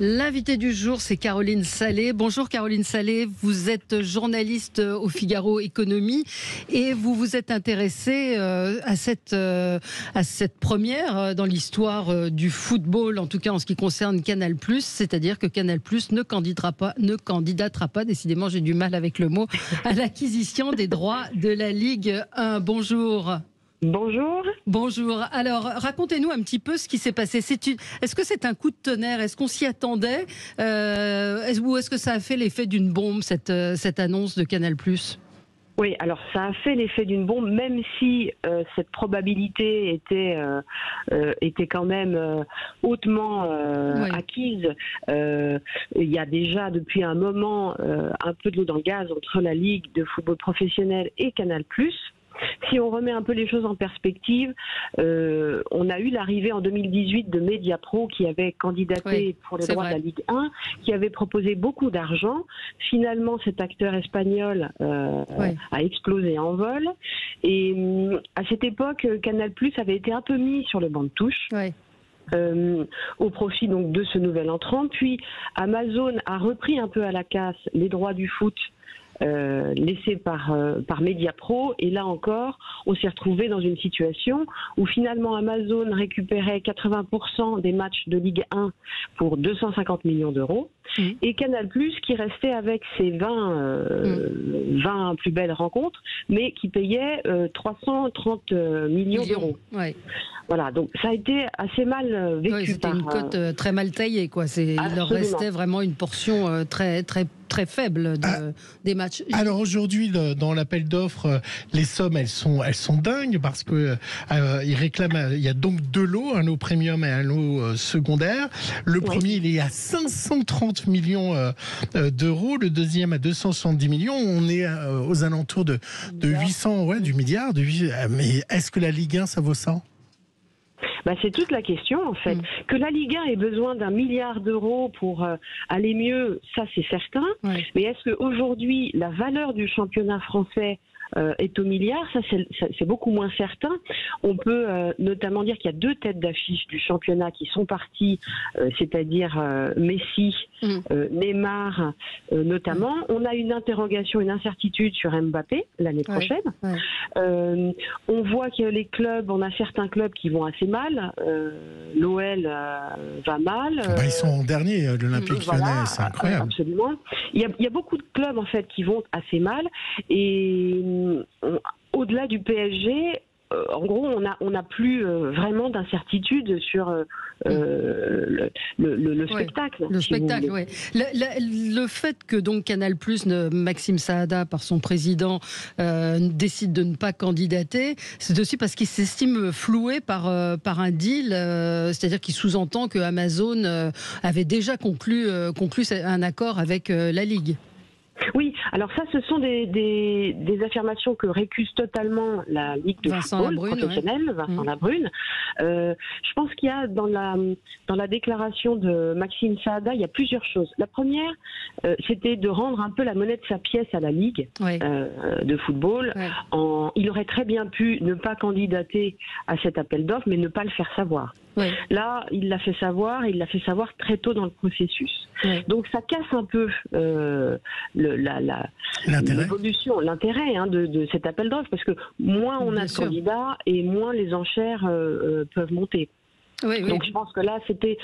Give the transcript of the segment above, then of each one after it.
L'invité du jour, c'est Caroline Salé. Bonjour Caroline Salé, vous êtes journaliste au Figaro Économie et vous vous êtes intéressée à cette première dans l'histoire du football, en tout cas en ce qui concerne Canal+, c'est-à-dire que Canal+ ne candidatera pas, décidément j'ai du mal avec le mot, à l'acquisition des droits de la Ligue 1. Bonjour. Bonjour. Bonjour. Alors, racontez-nous un petit peu ce qui s'est passé. Est-ce que c'est un coup de tonnerre? Est-ce qu'on s'y attendait ou est-ce que ça a fait l'effet d'une bombe, cette annonce de Canal+? Oui, alors ça a fait l'effet d'une bombe, même si cette probabilité était quand même hautement acquise. Il y a déjà depuis un moment un peu de l'eau dans le gaz entre la Ligue de football professionnel et Canal+. Si on remet un peu les choses en perspective, on a eu l'arrivée en 2018 de Mediapro qui avait candidaté pour les droits de la Ligue 1, qui avait proposé beaucoup d'argent. Finalement, cet acteur espagnol a explosé en vol. Et à cette époque, Canal+ avait été un peu mis sur le banc de touche. Au profit donc de ce nouvel entrant. Puis Amazon a repris un peu à la casse les droits du foot laissé par Mediapro, et là encore on s'est retrouvé dans une situation où finalement Amazon récupérait 80% des matchs de Ligue 1 pour 250 millions d'euros et Canal+ qui restait avec ses 20 plus belles rencontres mais qui payait 330 millions d'euros. Voilà, donc ça a été assez mal vécu. C'était une cote très mal taillée, quoi. Il leur restait vraiment une portion très faible des matchs. Alors aujourd'hui, dans l'appel d'offres, les sommes elles sont dingues parce que ils réclament. Il y a donc deux lots, un lot premium et un lot secondaire. Le premier, il est à 530 millions d'euros, le deuxième à 270 millions. On est aux alentours de 800, du milliard. Mais est-ce que la Ligue 1 ça vaut ça? C'est toute la question en fait. Que la Ligue 1 ait besoin d'1 milliard d'euros pour aller mieux, ça c'est certain. Mais est-ce qu'aujourd'hui la valeur du championnat français est au milliard? Ça c'est beaucoup moins certain. On peut notamment dire qu'il y a deux têtes d'affiche du championnat qui sont parties, c'est-à-dire Messi, Neymar notamment. On a une interrogation, une incertitude sur Mbappé l'année prochaine. On voit que les clubs, on a certains clubs qui vont assez mal. L'OL va mal. Ils sont en dernier, l'Olympique Lyonnais, c'est incroyable. Absolument. Il y a beaucoup de clubs en fait qui vont assez mal et au-delà du PSG, en gros, on n'a plus vraiment d'incertitude sur le spectacle. Le spectacle, oui. Le fait que donc Canal+, Maxime Saada, par son président, décide de ne pas candidater, c'est aussi parce qu'il s'estime floué par un deal, c'est-à-dire qu'il sous-entend que Amazon avait déjà conclu un accord avec la Ligue. Oui, alors ça, ce sont des affirmations que récuse totalement la Ligue de football professionnelle, Vincent Labrune. Je pense qu'il y a dans la déclaration de Maxime Saada, il y a plusieurs choses. La première, c'était de rendre un peu la monnaie de sa pièce à la Ligue de football. Il aurait très bien pu ne pas candidater à cet appel d'offres, mais ne pas le faire savoir. Là, il l'a fait savoir, et il l'a fait savoir très tôt dans le processus. Donc ça casse un peu l'évolution, l'intérêt de cet appel d'offres, parce que moins on a de candidats et moins les enchères peuvent monter. Donc je pense que là c'était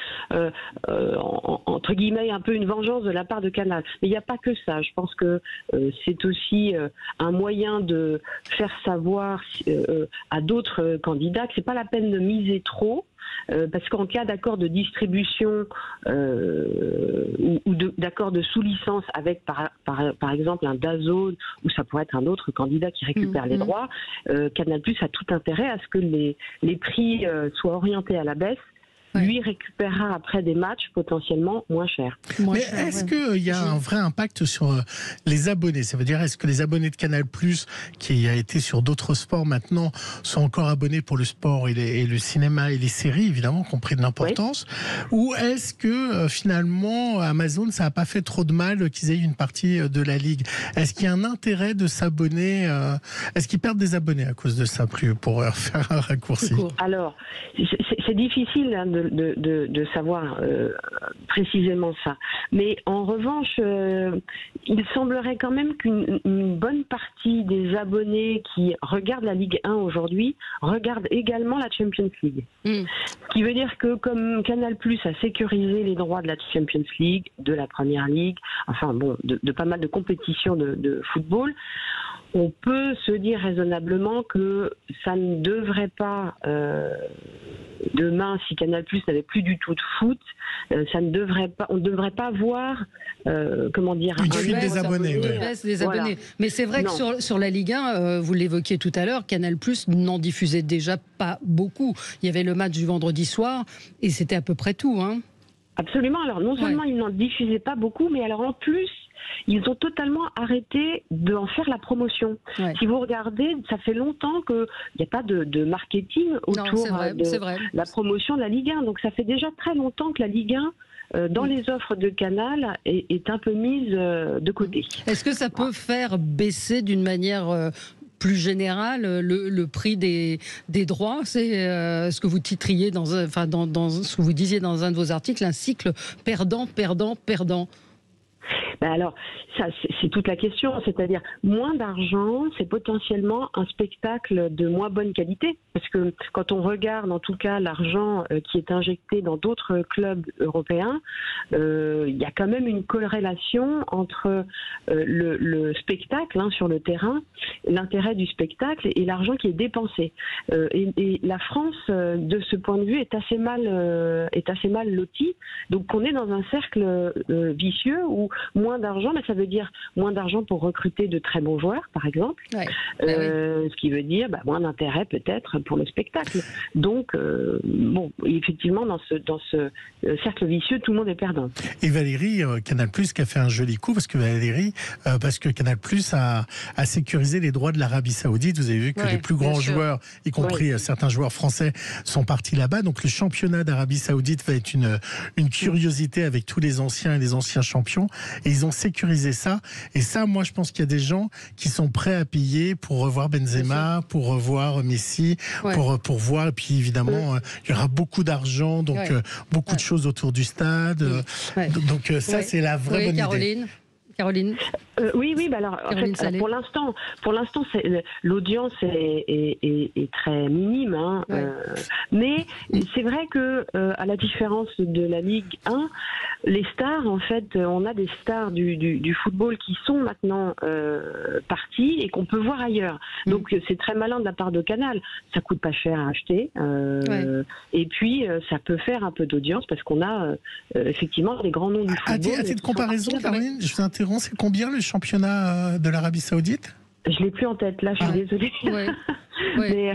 entre guillemets un peu une vengeance de la part de Canal. Mais il n'y a pas que ça. Je pense que c'est aussi un moyen de faire savoir à d'autres candidats que c'est pas la peine de miser trop. Parce qu'en cas d'accord de distribution ou d'accord de sous-licence avec par exemple un DAZN, ou ça pourrait être un autre candidat qui récupère les droits, Canal+ a tout intérêt à ce que les prix soient orientés à la baisse. Lui récupérera après des matchs potentiellement moins chers. Mais est-ce qu'il y a un vrai impact sur les abonnés? Ça veut dire, est-ce que les abonnés de Canal+, qui a été sur d'autres sports maintenant, sont encore abonnés pour le sport et le cinéma et les séries, évidemment, qui ont pris de l'importance? Ou est-ce que finalement, Amazon, ça n'a pas fait trop de mal qu'ils aient une partie de la Ligue? Est-ce qu'il y a un intérêt de s'abonner? Est-ce qu'ils perdent des abonnés à cause de ça, pour faire un raccourci? Alors, c'est difficile de savoir précisément ça. Mais en revanche, il semblerait quand même qu'une bonne partie des abonnés qui regardent la Ligue 1 aujourd'hui regardent également la Champions League. Ce qui veut dire que comme Canal+ a sécurisé les droits de la Champions League, de la Première Ligue, enfin bon, de pas mal de compétitions de football, on peut se dire raisonnablement que ça ne devrait pas, demain, si Canal+ n'avait plus du tout de foot, on ne devrait pas voir, comment dire, une fuite des abonnés. Voilà. Mais c'est vrai que sur la Ligue 1, vous l'évoquiez tout à l'heure, Canal+ n'en diffusait déjà pas beaucoup. Il y avait le match du vendredi soir et c'était à peu près tout, hein. Absolument. Alors non seulement ils n'en diffusaient pas beaucoup, mais alors en plus, ils ont totalement arrêté d'en faire la promotion. Ouais. Si vous regardez, ça fait longtemps qu'il n'y a pas de marketing autour de la promotion de la Ligue 1. Donc ça fait déjà très longtemps que la Ligue 1, dans les offres de Canal, est un peu mise de côté. Est-ce que ça peut faire baisser d'une manière plus générale le prix des droits? C'est ce que vous titriez dans ce que vous disiez dans un de vos articles, un cycle perdant, perdant, perdant. Ben alors, ça, c'est toute la question, c'est-à-dire moins d'argent, c'est potentiellement un spectacle de moins bonne qualité, parce que quand on regarde en tout cas l'argent qui est injecté dans d'autres clubs européens, il y a quand même une corrélation entre le spectacle sur le terrain, l'intérêt du spectacle et l'argent qui est dépensé. Et la France, de ce point de vue, est assez mal lotie, donc on est dans un cercle vicieux où moins d'argent, mais ça veut dire moins d'argent pour recruter de très bons joueurs, par exemple. Ouais. Ce qui veut dire moins d'intérêt peut-être pour le spectacle. Donc, bon, effectivement, dans ce cercle vicieux, tout le monde est perdant. Et Valérie, Canal+, qui a fait un joli coup, parce que Canal+ a sécurisé les droits de l'Arabie Saoudite. Vous avez vu que les plus grands joueurs, y compris certains joueurs français, sont partis là-bas. Donc le championnat d'Arabie Saoudite va être une curiosité avec tous les anciens et les anciens champions. Et ils ont sécurisé ça. Et ça, moi, je pense qu'il y a des gens qui sont prêts à payer pour revoir Benzema, pour revoir Messi, pour voir. Et puis, évidemment, il y aura beaucoup d'argent, donc beaucoup de choses autour du stade. Donc, ça, c'est la vraie bonne idée. Caroline. Oui, alors en fait, pour l'instant, l'audience est très minime, mais c'est vrai que à la différence de la Ligue 1, les stars, en fait, on a des stars du football qui sont maintenant partis et qu'on peut voir ailleurs. Donc c'est très malin de la part de Canal. Ça coûte pas cher à acheter, et puis ça peut faire un peu d'audience parce qu'on a effectivement des grands noms du football. À titre de comparaison, Caroline, je vous interromps. C'est combien le championnat de l'Arabie Saoudite ? Je l'ai plus en tête, là, je suis désolée. Mais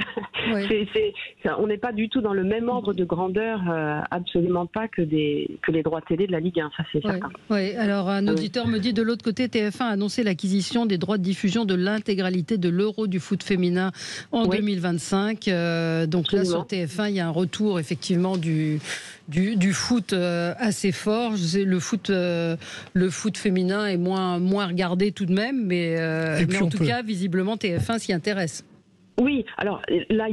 on n'est pas du tout dans le même ordre de grandeur, absolument pas que les droits télé de la Ligue 1, ça c'est certain. Oui, alors un auditeur me dit de l'autre côté, TF1 a annoncé l'acquisition des droits de diffusion de l'intégralité de l'Euro du foot féminin en 2025. Donc là, sur TF1, il y a un retour effectivement du foot assez fort. Le foot féminin est moins regardé tout de même, mais en tout cas, visiblement, TF1 s'y intéresse. Oui, alors là,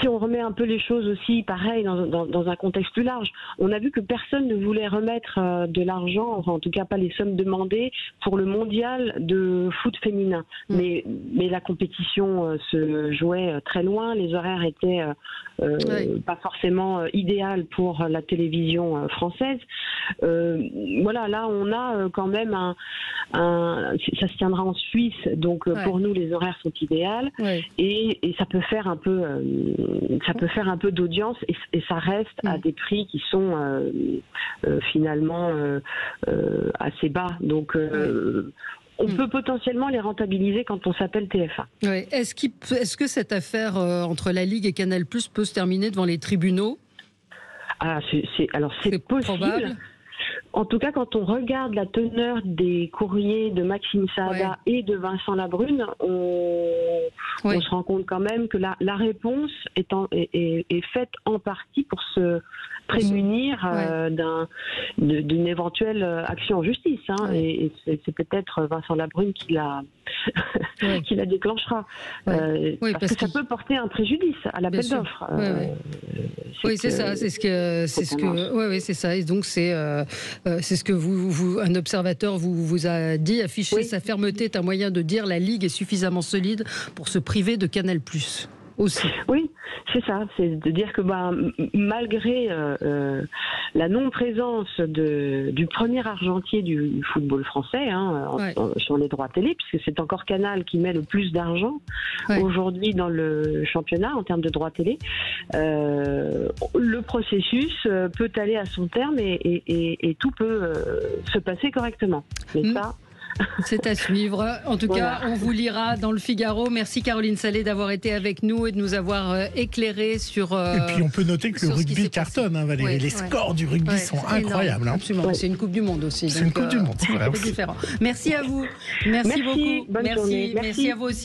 si on remet un peu les choses aussi, pareil, dans un contexte plus large, on a vu que personne ne voulait remettre de l'argent, enfin, en tout cas pas les sommes demandées, pour le mondial de foot féminin. Mais la compétition se jouait très loin, les horaires étaient pas forcément idéales pour la télévision française. Voilà, là, on a quand même ça se tiendra en Suisse, donc pour nous, les horaires sont idéales. Et ça peut faire un peu d'audience et ça reste à des prix qui sont finalement assez bas. Donc on peut potentiellement les rentabiliser quand on s'appelle TF1. Est-ce que cette affaire entre la Ligue et Canal+ peut se terminer devant les tribunaux ? C'est possible. Probable. En tout cas, quand on regarde la teneur des courriers de Maxime Saada et de Vincent Labrune, on se rend compte quand même que la réponse est faite en partie pour se prémunir d'une éventuelle action en justice. Et c'est peut-être Vincent Labrune qui la déclenchera. Parce que ça peut porter un préjudice à l'appel d'offres. Oui, c'est ça. C'est ça. Et donc c'est ce que un observateur vous a dit. Afficher sa fermeté est un moyen de dire la Ligue est suffisamment solide pour se priver de Canal+. Aussi. Oui, c'est ça. C'est de dire que malgré la non-présence du premier argentier du football français sur les droits télé, puisque c'est encore Canal qui met le plus d'argent aujourd'hui dans le championnat en termes de droits télé, le processus peut aller à son terme et tout peut se passer correctement. Mais ça... C'est à suivre. En tout cas, on vous lira dans le Figaro. Merci Caroline Salé d'avoir été avec nous et de nous avoir éclairé sur... et puis on peut noter que le rugby cartonne, Valérie. Les scores du rugby sont incroyables. Absolument. C'est une Coupe du Monde aussi. C'est une Coupe du Monde, c'est vrai. Différent. Merci à vous. Merci beaucoup. Bonne journée. Merci à vous aussi.